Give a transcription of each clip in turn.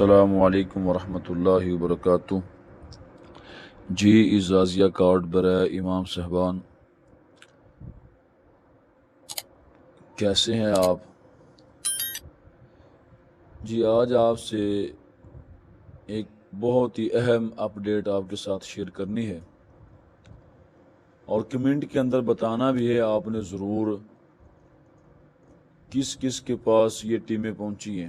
السلام علیکم ورحمۃ اللہ وبرکاتہ۔ جی اعزازیہ کارڈ برائے امام صاحبان، کیسے ہیں آپ؟ جی آج آپ سے ایک بہت ہی اہم اپڈیٹ آپ کے ساتھ شیئر کرنی ہے، اور کمنٹ کے اندر بتانا بھی ہے آپ نے ضرور کس کس کے پاس یہ ٹیمیں پہنچی ہیں۔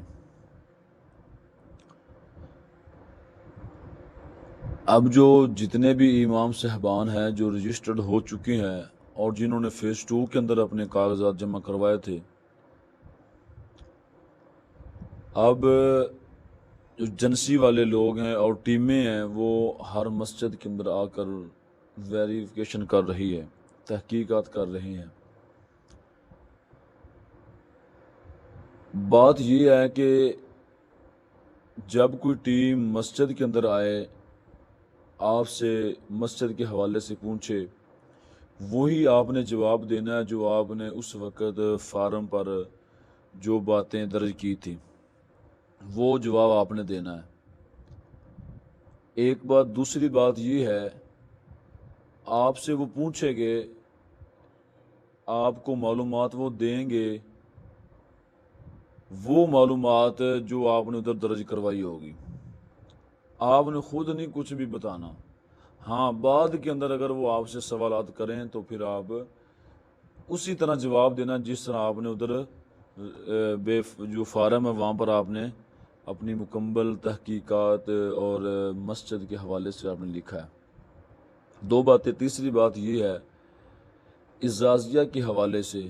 اب جو جتنے بھی امام صاحبان ہیں جو رجسٹرڈ ہو چکے ہیں اور جنہوں نے فیز 2 کے اندر اپنے کاغذات جمع کروائے تھے، اب جو ایجنسی والے لوگ ہیں اور ٹیمیں ہیں وہ ہر مسجد کے اندر آ کر ویریفیکیشن کر رہی ہے، تحقیقات کر رہی ہیں۔ بات یہ ہے کہ جب کوئی ٹیم مسجد کے اندر آئے، آپ سے مسجد کے حوالے سے پوچھے، وہی آپ نے جواب دینا ہے جو آپ نے اس وقت فارم پر جو باتیں درج کی تھی، وہ جواب آپ نے دینا ہے۔ ایک بات، دوسری بات یہ ہے، آپ سے وہ پوچھیں گے، آپ کو معلومات وہ دیں گے، وہ معلومات جو آپ نے ادھر درج کروائی ہوگی، آپ نے خود نہیں کچھ بھی بتانا۔ ہاں، بعد کے اندر اگر وہ آپ سے سوالات کریں تو پھر آپ اسی طرح جواب دینا جس طرح آپ نے ادھر جو فارم ہے وہاں پر آپ نے اپنی مکمل تحقیقات اور مسجد کے حوالے سے آپ نے لکھا ہے۔ دو باتیں، تیسری بات یہ ہے اعزازیہ کے حوالے سے،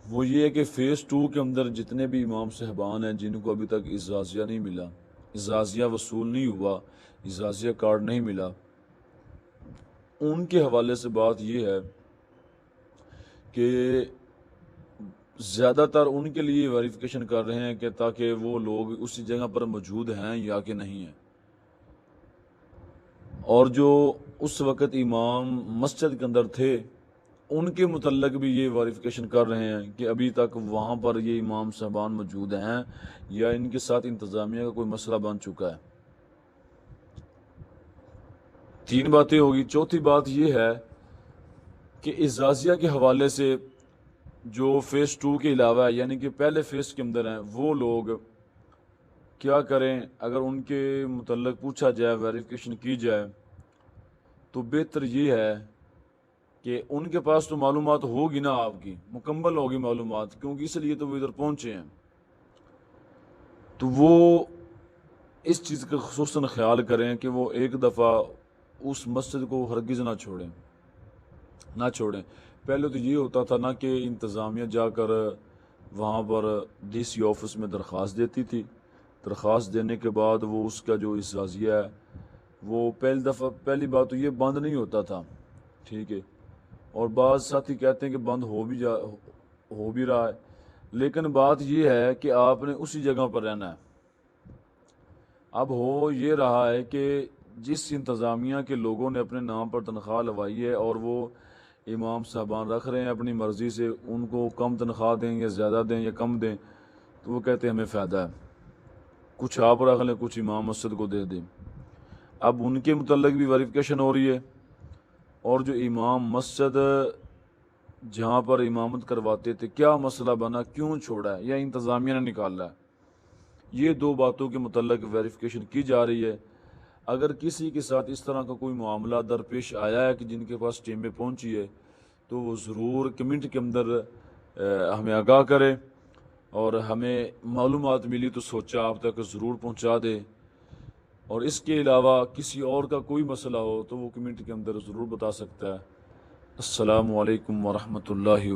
وہ یہ ہے کہ فیز 2 کے اندر جتنے بھی امام صاحبان ہیں جن کو ابھی تک اعزازیہ نہیں ملا، اعزازیہ وصول نہیں ہوا، اعزازیہ کارڈ نہیں ملا، ان کے حوالے سے بات یہ ہے کہ زیادہ تر ان کے لیے ویریفیکیشن کر رہے ہیں کہ تاکہ وہ لوگ اسی جگہ پر موجود ہیں یا کہ نہیں ہیں، اور جو اس وقت امام مسجد کے اندر تھے ان کے متعلق بھی یہ ویریفیکیشن کر رہے ہیں کہ ابھی تک وہاں پر یہ امام صاحبان موجود ہیں یا ان کے ساتھ انتظامیہ کا کوئی مسئلہ بن چکا ہے۔ 3 باتیں ہوگی۔ چوتھی بات یہ ہے کہ اعزازیہ کے حوالے سے جو فیز 2 کے علاوہ ہے، یعنی کہ پہلے فیز کے اندر ہیں، وہ لوگ کیا کریں، اگر ان کے متعلق پوچھا جائے، ویریفیکیشن کی جائے، تو بہتر یہ ہے کہ ان کے پاس تو معلومات ہوگی نا، آپ کی مکمل ہوگی معلومات، کیونکہ اس لیے تو وہ ادھر پہنچے ہیں، تو وہ اس چیز کا خصوصاً خیال کریں کہ وہ ایک دفعہ اس مسجد کو ہرگز نہ چھوڑیں۔ پہلے تو یہ ہوتا تھا نا کہ انتظامیہ جا کر وہاں پر ڈی سی آفس میں درخواست دیتی تھی، درخواست دینے کے بعد وہ اس کا جو اعزازیہ ہے وہ پہلی بات تو یہ بند نہیں ہوتا تھا، ٹھیک ہے، اور بعض ساتھی کہتے ہیں کہ بند ہو بھی رہا ہے، لیکن بات یہ ہے کہ آپ نے اسی جگہ پر رہنا ہے۔ اب ہو یہ رہا ہے کہ جس انتظامیہ کے لوگوں نے اپنے نام پر تنخواہ لوائی ہے اور وہ امام صاحبان رکھ رہے ہیں اپنی مرضی سے، ان کو کم تنخواہ دیں یا زیادہ دیں یا کم دیں، تو وہ کہتے ہیں ہمیں فائدہ ہے، کچھ آپ رکھ لیں، کچھ امام مسجد کو دے دیں۔ اب ان کے متعلق بھی ویریفیکیشن ہو رہی ہے، اور جو امام مسجد جہاں پر امامت کرواتے تھے کیا مسئلہ بنا، کیوں چھوڑا ہے یا انتظامیہ نے نکالا ہے، یہ 2 باتوں کے متعلق ویریفیکیشن کی جا رہی ہے۔ اگر کسی کے ساتھ اس طرح کا کوئی معاملہ درپیش آیا ہے کہ جن کے پاس ٹیمیں پہنچی ہے تو وہ ضرور کمنٹ کے اندر ہمیں آگاہ کرے، اور ہمیں معلومات ملی تو سوچا آپ تک ضرور پہنچا دے، اور اس کے علاوہ کسی اور کا کوئی مسئلہ ہو تو وہ کمنٹ کے اندر ضرور بتا سکتا ہے۔ السلام علیکم ورحمۃ اللہ وبرکاتہ۔